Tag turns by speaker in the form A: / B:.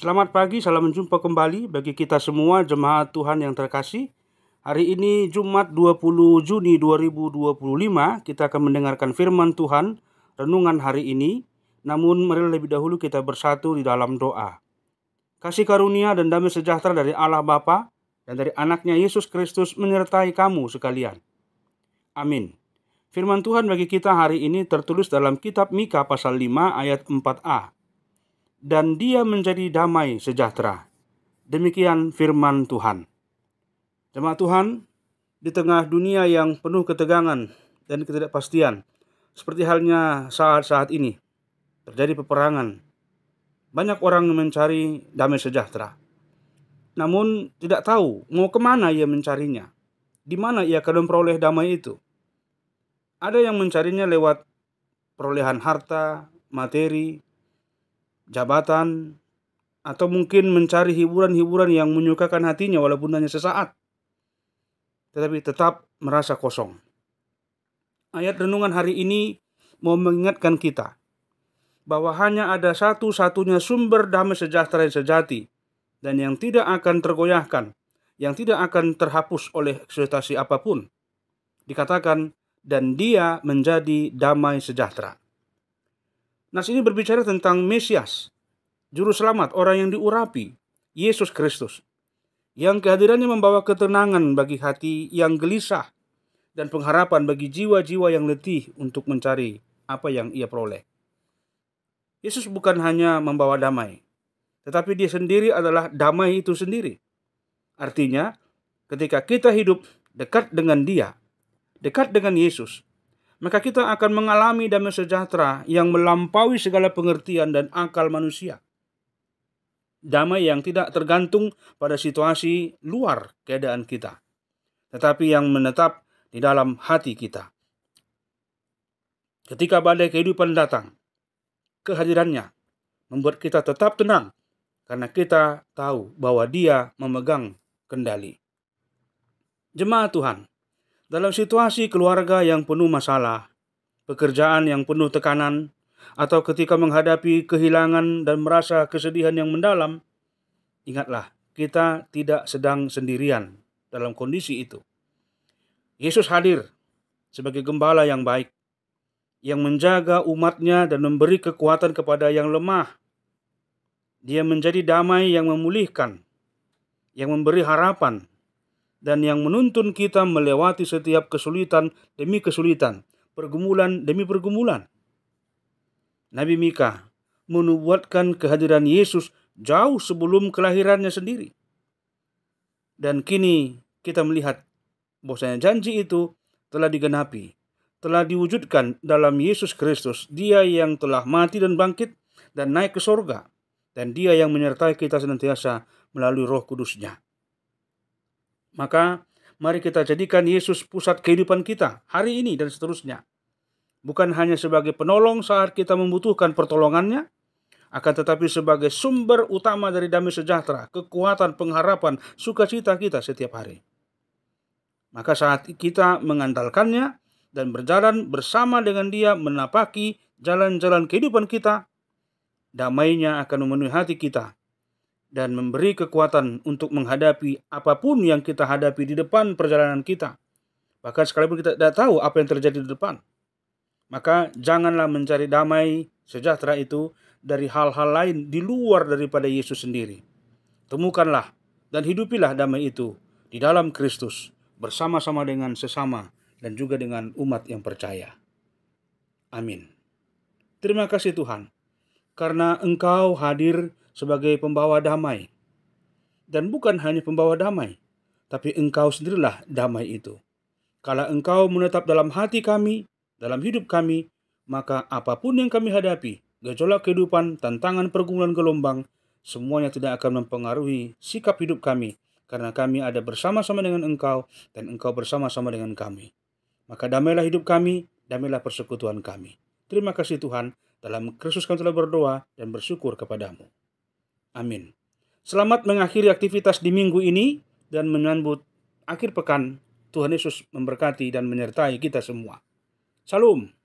A: Selamat pagi, salam jumpa kembali bagi kita semua jemaat Tuhan yang terkasih. Hari ini Jumat 20 Juni 2025 kita akan mendengarkan firman Tuhan, renungan hari ini. Namun mari lebih dahulu kita bersatu di dalam doa. Kasih karunia dan damai sejahtera dari Allah Bapa dan dari anaknya Yesus Kristus menyertai kamu sekalian. Amin. Firman Tuhan bagi kita hari ini tertulis dalam kitab Mika pasal 5 ayat 4a. Dan dia menjadi damai sejahtera. Demikian firman Tuhan. Jemaat Tuhan, di tengah dunia yang penuh ketegangan dan ketidakpastian, seperti halnya saat-saat ini, terjadi peperangan. Banyak orang mencari damai sejahtera. Namun tidak tahu mau kemana ia mencarinya. Di mana ia akan memperoleh damai itu. Ada yang mencarinya lewat perolehan harta, materi, jabatan, atau mungkin mencari hiburan-hiburan yang menyukakan hatinya walaupun hanya sesaat, tetapi tetap merasa kosong. Ayat renungan hari ini mau mengingatkan kita bahwa hanya ada satu-satunya sumber damai sejahtera yang sejati dan yang tidak akan tergoyahkan, yang tidak akan terhapus oleh ekspektasi apapun. Dikatakan, dan dia menjadi damai sejahtera. Nas ini berbicara tentang Mesias, Juru Selamat, orang yang diurapi, Yesus Kristus, yang kehadirannya membawa ketenangan bagi hati yang gelisah dan pengharapan bagi jiwa-jiwa yang letih untuk mencari apa yang ia peroleh. Yesus bukan hanya membawa damai, tetapi dia sendiri adalah damai itu sendiri. Artinya, ketika kita hidup dekat dengan dia, dekat dengan Yesus, maka kita akan mengalami damai sejahtera yang melampaui segala pengertian dan akal manusia. Damai yang tidak tergantung pada situasi luar keadaan kita, tetapi yang menetap di dalam hati kita. Ketika badai kehidupan datang, kehadirannya membuat kita tetap tenang, karena kita tahu bahwa dia memegang kendali. Jemaat Tuhan, dalam situasi keluarga yang penuh masalah, pekerjaan yang penuh tekanan, atau ketika menghadapi kehilangan dan merasa kesedihan yang mendalam, ingatlah, kita tidak sedang sendirian dalam kondisi itu. Yesus hadir sebagai gembala yang baik, yang menjaga umatnya dan memberi kekuatan kepada yang lemah. Dia menjadi damai yang memulihkan, yang memberi harapan, dan yang menuntun kita melewati setiap kesulitan demi kesulitan, pergumulan demi pergumulan. Nabi Mika menubuatkan kehadiran Yesus jauh sebelum kelahirannya sendiri. Dan kini kita melihat bahwasanya janji itu telah digenapi, telah diwujudkan dalam Yesus Kristus, dia yang telah mati dan bangkit dan naik ke sorga, dan dia yang menyertai kita senantiasa melalui Roh Kudus-Nya. Maka mari kita jadikan Yesus pusat kehidupan kita hari ini dan seterusnya. Bukan hanya sebagai penolong saat kita membutuhkan pertolongannya, akan tetapi sebagai sumber utama dari damai sejahtera, kekuatan, pengharapan, sukacita kita setiap hari. Maka saat kita mengandalkannya dan berjalan bersama dengan dia menapaki jalan-jalan kehidupan kita, damainya akan memenuhi hati kita dan memberi kekuatan untuk menghadapi apapun yang kita hadapi di depan perjalanan kita. Bahkan sekalipun kita tidak tahu apa yang terjadi di depan, maka janganlah mencari damai sejahtera itu dari hal-hal lain di luar daripada Yesus sendiri. Temukanlah dan hidupilah damai itu di dalam Kristus, bersama-sama dengan sesama dan juga dengan umat yang percaya. Amin. Terima kasih Tuhan, karena Engkau hadir sebagai pembawa damai. Dan bukan hanya pembawa damai, tapi Engkau sendirilah damai itu. Kalau Engkau menetap dalam hati kami, dalam hidup kami, maka apapun yang kami hadapi, gejolak kehidupan, tantangan, pergumulan, gelombang, semuanya tidak akan mempengaruhi sikap hidup kami, karena kami ada bersama-sama dengan Engkau, dan Engkau bersama-sama dengan kami. Maka damailah hidup kami, damailah persekutuan kami. Terima kasih Tuhan, dalam Kristus kami telah berdoa dan bersyukur kepadamu. Amin. Selamat mengakhiri aktivitas di minggu ini dan menyambut akhir pekan. Tuhan Yesus memberkati dan menyertai kita semua. Salam.